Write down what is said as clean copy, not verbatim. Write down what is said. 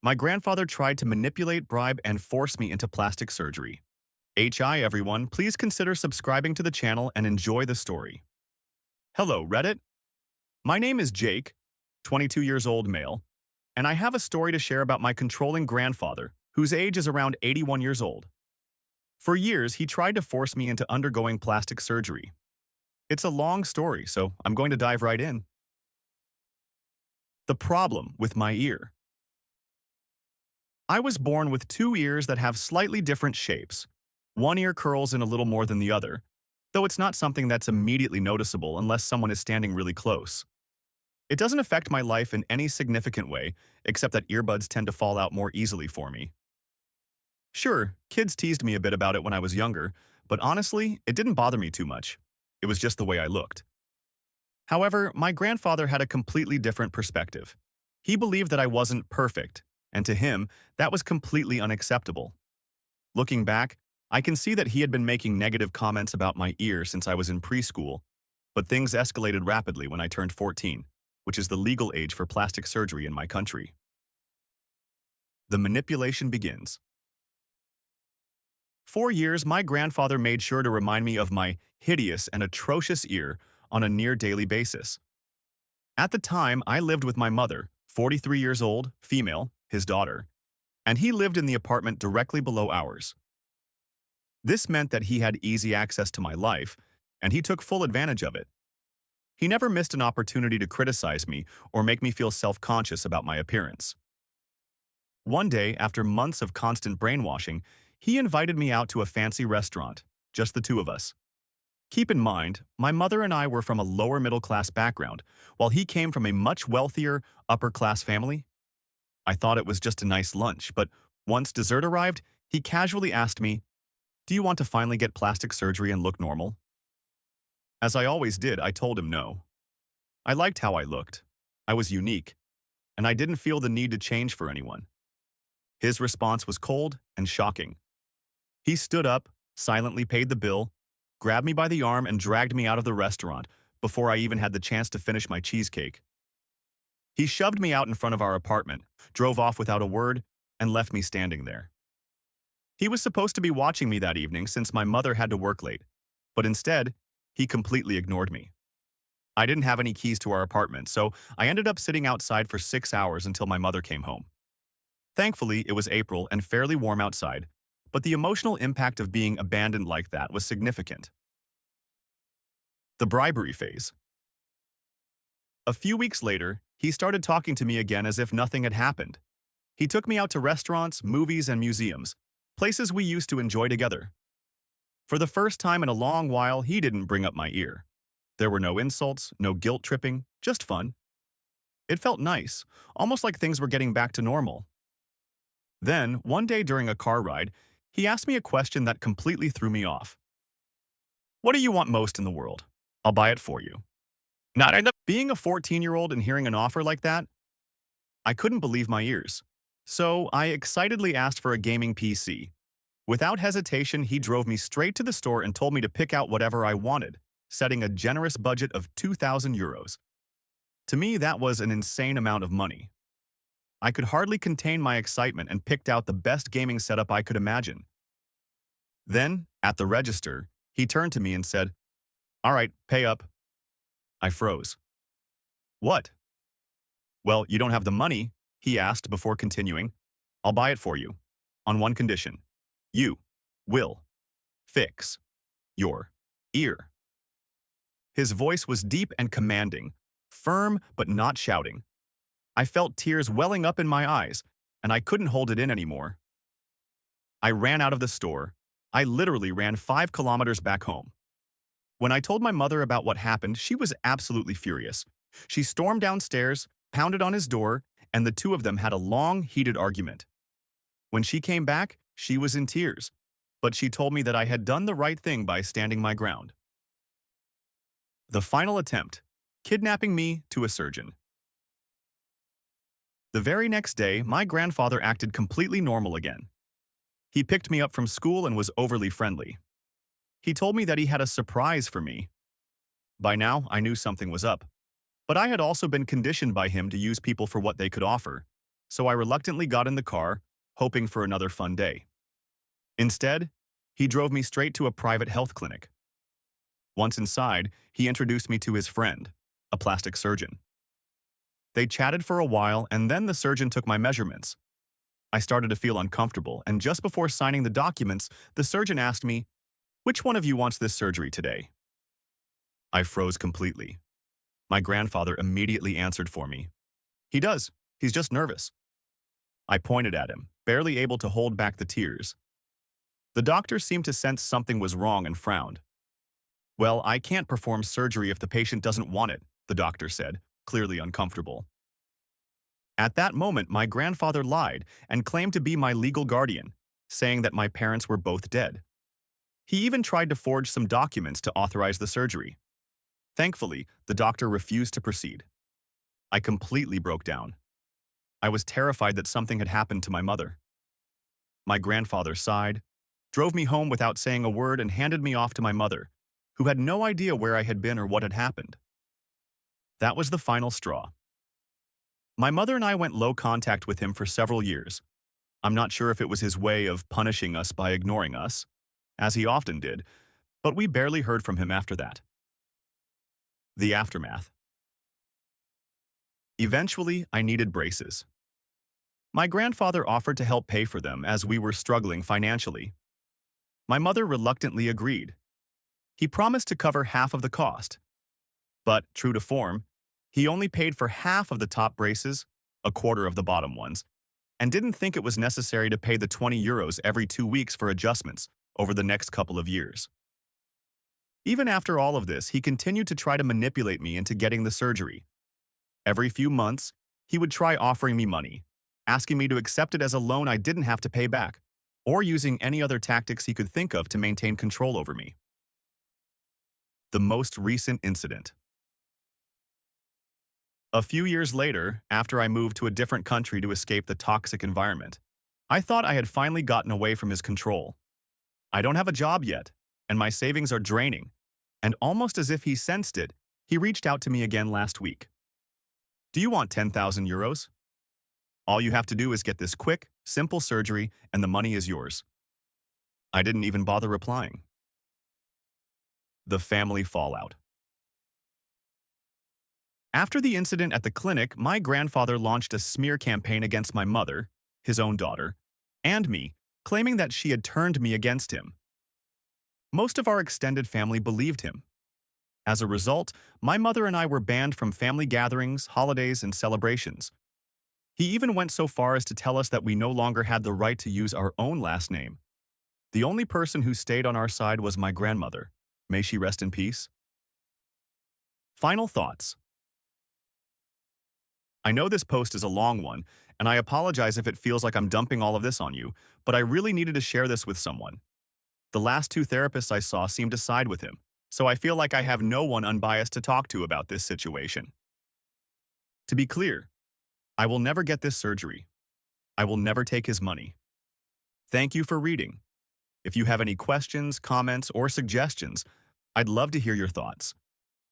My grandfather tried to manipulate, bribe, and force me into plastic surgery. HI everyone, please consider subscribing to the channel and enjoy the story. Hello, Reddit. My name is Jake, 22 years old male, and I have a story to share about my controlling grandfather, whose age is around 81 years old. For years, he tried to force me into undergoing plastic surgery. It's a long story, so I'm going to dive right in. The problem with my ear. I was born with two ears that have slightly different shapes. One ear curls in a little more than the other, though it's not something that's immediately noticeable unless someone is standing really close. It doesn't affect my life in any significant way, except that earbuds tend to fall out more easily for me. Sure, kids teased me a bit about it when I was younger, but honestly, it didn't bother me too much. It was just the way I looked. However, my grandfather had a completely different perspective. He believed that I wasn't perfect, and to him, that was completely unacceptable. Looking back, I can see that he had been making negative comments about my ear since I was in preschool, but things escalated rapidly when I turned 14, which is the legal age for plastic surgery in my country. The manipulation begins. For years, my grandfather made sure to remind me of my hideous and atrocious ear on a near-daily basis. At the time, I lived with my mother, 43 years old, female, his daughter, and he lived in the apartment directly below ours. This meant that he had easy access to my life, and he took full advantage of it. He never missed an opportunity to criticize me or make me feel self-conscious about my appearance. One day, after months of constant brainwashing, he invited me out to a fancy restaurant, just the two of us. Keep in mind, my mother and I were from a lower middle-class background, while he came from a much wealthier, upper-class family. I thought it was just a nice lunch, but once dessert arrived, he casually asked me, "Do you want to finally get plastic surgery and look normal?" As I always did, I told him no. I liked how I looked. I was unique, and I didn't feel the need to change for anyone. His response was cold and shocking. He stood up, silently paid the bill, grabbed me by the arm and dragged me out of the restaurant before I even had the chance to finish my cheesecake. He shoved me out in front of our apartment, drove off without a word, and left me standing there. He was supposed to be watching me that evening since my mother had to work late, but instead, he completely ignored me. I didn't have any keys to our apartment, so I ended up sitting outside for 6 hours until my mother came home. Thankfully, it was April and fairly warm outside, but the emotional impact of being abandoned like that was significant. The bribery phase. A few weeks later, he started talking to me again as if nothing had happened. He took me out to restaurants, movies, and museums, places we used to enjoy together. For the first time in a long while, he didn't bring up my ear. There were no insults, no guilt tripping, just fun. It felt nice, almost like things were getting back to normal. Then, one day during a car ride, he asked me a question that completely threw me off. "What do you want most in the world? I'll buy it for you." Not end up being a 14-year-old and hearing an offer like that? I couldn't believe my ears. So I excitedly asked for a gaming PC. Without hesitation, he drove me straight to the store and told me to pick out whatever I wanted, setting a generous budget of 2,000 euros. To me, that was an insane amount of money. I could hardly contain my excitement and picked out the best gaming setup I could imagine. Then, at the register, he turned to me and said, "All right, pay up." I froze. "What?" "Well, you don't have the money," he asked before continuing. "I'll buy it for you, on one condition. You will fix your ear." His voice was deep and commanding, firm but not shouting. I felt tears welling up in my eyes, and I couldn't hold it in anymore. I ran out of the store. I literally ran 5 kilometers back home. When I told my mother about what happened, she was absolutely furious. She stormed downstairs, pounded on his door, and the two of them had a long, heated argument. When she came back, she was in tears, but she told me that I had done the right thing by standing my ground. The final attempt, kidnapping me to a surgeon. The very next day, my grandfather acted completely normal again. He picked me up from school and was overly friendly. He told me that he had a surprise for me. By now, I knew something was up. But I had also been conditioned by him to use people for what they could offer. so I reluctantly got in the car, hoping for another fun day. Instead, he drove me straight to a private health clinic. Once inside, he introduced me to his friend, a plastic surgeon. They chatted for a while, and then the surgeon took my measurements. I started to feel uncomfortable, and just before signing the documents, the surgeon asked me, "Which one of you wants this surgery today?" I froze completely. My grandfather immediately answered for me. "He does. He's just nervous." I pointed at him, barely able to hold back the tears. The doctor seemed to sense something was wrong and frowned. "Well, I can't perform surgery if the patient doesn't want it," the doctor said, clearly uncomfortable. At that moment, my grandfather lied and claimed to be my legal guardian, saying that my parents were both dead. He even tried to forge some documents to authorize the surgery. Thankfully, the doctor refused to proceed. I completely broke down. I was terrified that something had happened to my mother. My grandfather sighed, drove me home without saying a word, and handed me off to my mother, who had no idea where I had been or what had happened. That was the final straw. My mother and I went low contact with him for several years. I'm not sure if it was his way of punishing us by ignoring us, as he often did, but we barely heard from him after that. The aftermath. Eventually, I needed braces. My grandfather offered to help pay for them as we were struggling financially. My mother reluctantly agreed. He promised to cover half of the cost. But, true to form, he only paid for half of the top braces, a quarter of the bottom ones, and didn't think it was necessary to pay the €20 every 2 weeks for adjustments over the next couple of years. Even after all of this, he continued to try to manipulate me into getting the surgery. Every few months, he would try offering me money, asking me to accept it as a loan I didn't have to pay back, or using any other tactics he could think of to maintain control over me. The most recent incident. A few years later, after I moved to a different country to escape the toxic environment, I thought I had finally gotten away from his control. I don't have a job yet, and my savings are draining, and almost as if he sensed it, he reached out to me again last week. "Do you want €10,000? All you have to do is get this quick, simple surgery, and the money is yours." I didn't even bother replying. The family fallout. After the incident at the clinic, my grandfather launched a smear campaign against my mother, his own daughter, and me, claiming that she had turned me against him. Most of our extended family believed him. As a result, my mother and I were banned from family gatherings, holidays, and celebrations. He even went so far as to tell us that we no longer had the right to use our own last name. The only person who stayed on our side was my grandmother. May she rest in peace. Final thoughts. I know this post is a long one, and I apologize if it feels like I'm dumping all of this on you, but I really needed to share this with someone. The last 2 therapists I saw seemed to side with him, so I feel like I have no one unbiased to talk to about this situation. To be clear, I will never get this surgery. I will never take his money. Thank you for reading. If you have any questions, comments, or suggestions, I'd love to hear your thoughts.